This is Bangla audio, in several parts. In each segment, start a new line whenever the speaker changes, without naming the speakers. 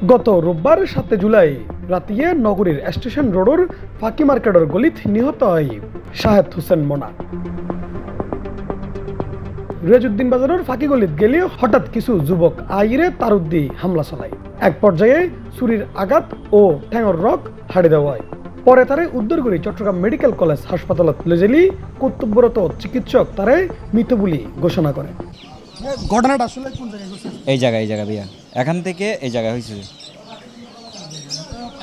গত রোববার 7 জুলাই রাতিয়ে নগরীর স্টেশন রোডের ফাঁকি মার্কেটের গলিত নিহত হয় শাহেদ হোসেন মনা। রেজউদ্দিন বাজারের ফাঁকি গলিত গেলে হঠাৎ কিছু যুবক আইরে তারুদ্দি হামলা চালায়। এক পর্যায়ে ছুরির আঘাত ও ঠ্যাঙর রক হাড়ি দেওয়া হয়। পরে তারে উদ্ধার করে চট্টগ্রাম মেডিকেল কলেজ হাসপাতালত লেজেলি কর্তব্যরত চিকিৎসক তারে মৃত বলে ঘোষণা করে।
ঘটনাটা আসলে কোন জায়গায় ঘটেছে?
এই জায়গায় ভাইয়া, এখান থেকে এই জায়গায় হয়েছে।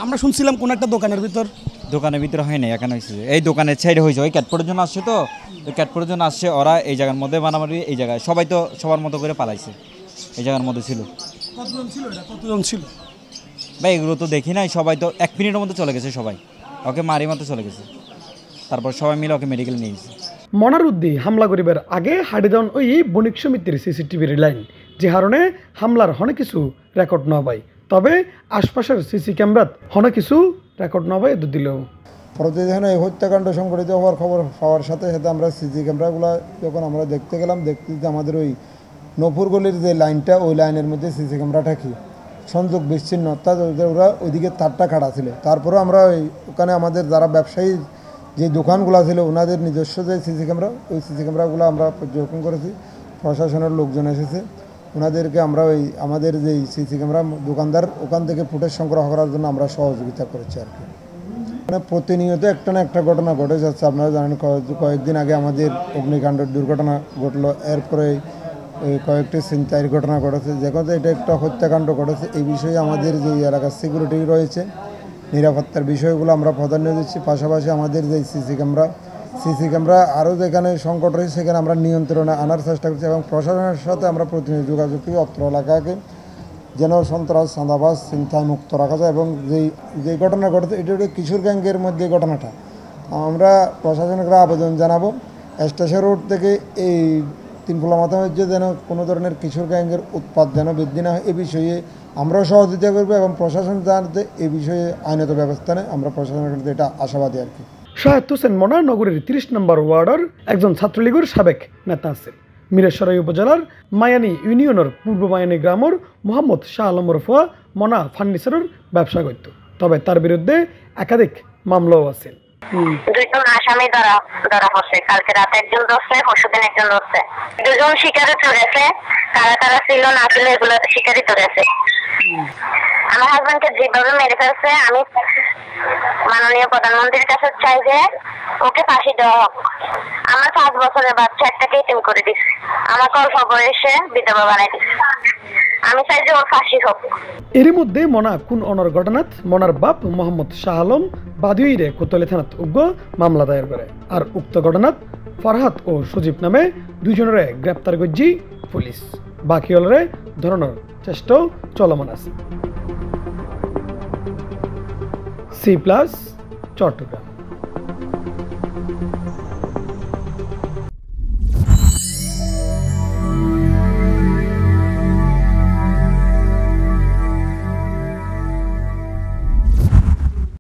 আমরা শুনছিলাম কোন একটা দোকানের ভিতর
হয় না, এখানে হয়েছে। এই দোকানের সাইডে হয়েছে, ওই ক্যাটপোর্টের জন্য আসছে, তো ওই ক্যাটপোর্টের জন্য আসছে ওরা। এই জায়গার মধ্যে মারামারি, এই জায়গায় সবাই তো সবার মতো করে পালাইছে। এই জায়গার মধ্যে ছিল।
কতজন ছিল
ভাই এগুলো তো দেখি নাই। সবাই তো 1 মিনিটের মধ্যে চলে গেছে, সবাই ওকে মারি মতো চলে গেছে। তারপর সবাই মিলে ওকে মেডিকেল নিয়ে গেছে।
মনারুদ্দি হামলা করিবার আগে হাড়ি দেওয়ান ওই বণিক সমিতির সিসিটিভির লাইন, যে কারণে হামলার হনে কিছু রেকর্ড না পাই। তবে আশপাশের সিসি ক্যামেরাত হনে কিছু রেকর্ড না পাই দিল।
প্রতিদিন এই হত্যাকাণ্ড সংঘটিত হওয়ার খবর পাওয়ার সাথে সাথে আমরা সিসি ক্যামেরাগুলো যখন আমরা দেখতে গেলাম, দেখতে আমাদের ওই নপুর গলির যে লাইনটা, ওই লাইনের মধ্যে সিসি ক্যামেরাটা কি সংযোগ বিচ্ছিন্ন, অর্থাৎ ওরা ওইদিকে তারটা কাটা ছিল। তারপরে আমরা ওখানে আমাদের যারা ব্যবসায়ী যে দোকানগুলো ছিল ওনাদের নিজস্ব যে সিসি ক্যামেরা, ওই সিসি ক্যামেরাগুলো আমরা পর্যবেক্ষণ করেছি। প্রশাসনের লোকজন এসেছে, ওনাদেরকে আমরা আমাদের যে সিসি ক্যামেরা দোকানদার ওখান থেকে ফুটেজ সংগ্রহ করার জন্য আমরা সহযোগিতা করেছি আর কি। মানে প্রতিনিয়ত একটা না একটা ঘটনা ঘটে যাচ্ছে। আপনারা জানেন কয়েকদিন আগে আমাদের অগ্নিকাণ্ডের দুর্ঘটনা ঘটলো, এরপরে কয়েকটি ছিনতাইয়ের ঘটনা ঘটেছে। যেখানে এটা একটা হত্যাকাণ্ড ঘটেছে, এই বিষয়ে আমাদের যে এলাকার সিকিউরিটি রয়েছে, নিরাপত্তার বিষয়গুলো আমরা প্রাধান্য দিচ্ছি। পাশাপাশি আমাদের যে সিসি ক্যামেরা আরও যেখানে সংকট রয়েছে সেখানে আমরা নিয়ন্ত্রণে আনার চেষ্টা করছি এবং প্রশাসনের সাথে আমরা প্রতিনিয়ত যোগাযোগ করি অত্র এলাকাকে যেন সন্ত্রাস চাঁদাবাজ ছিনতাই মুক্ত রাখা যায়। এবং যে ঘটনা ঘটেছে এটা হচ্ছে কিশোর গ্যাংয়ের মধ্যে ঘটনাটা। আমরা প্রশাসনকে আবেদন জানাবো স্টেশন রোড থেকে এই তিনফুলা মাথা মধ্যে যেন কোনো ধরনের কিশোর গ্যাংয়ের উৎপাত যেন বৃদ্ধি না হয়, এ বিষয়ে আমরাও সহযোগিতা করবো এবং প্রশাসন জানাতে এই বিষয়ে আইনত ব্যবস্থা নেয়। আমরা প্রশাসনের কাছে এটা আশাবাদী আর কি।
শাহেদ হোসেন মনা নগরীর 30 নম্বর ওয়ার্ডের একজন ছাত্রলীগের সাবেক নেতা আছে। মিরেশ্বরাই উপজেলার মায়ানী ইউনিয়নের পূর্ব মায়ানী গ্রামের মোহাম্মদ শাহ আলম রফুয়া মনা ফার্নিচারের ব্যবসা করত। তবে তার বিরুদ্ধে একাধিক মামলাও আছে।
2জন আসামি ধরা হচ্ছে। কালকে রাতে একজন ধরছে, পরশুদিন একজন ধরছে। 2জন শিকারে ধরেছে। কারা ছিল না ছিল এগুলো শিকারই ধরেছে। আমার হাজবেন্ডকে যেভাবে মেরে ফেলছে, আমি মাননীয় প্রধানমন্ত্রীর কাছে চাই যে ওকে ফাঁসি দেওয়া হোক। আমার 5 বছরের বাচ্চা একটাকে এতিম করে দিচ্ছে, আমাকে অল্প বয়সে বিধবা বানাই দিচ্ছে। আমি চাই যে ওর ফাঁসি হোক।
এর মধ্যে মনা খুন অনর ঘটনাত মনার বাপ মোহাম্মদ শাহ আলম বাদিউইরে কোতলে থানাত উগ্র মামলা দায়ের করে। আর উক্ত ঘটনাত ফরহাদ ও সজীব নামে 2জনের গ্রেপ্তার করছি পুলিশ। বাকি হলরে ধরনের চেষ্টাও চলমান আছে। C+ চট্টগ্রাম।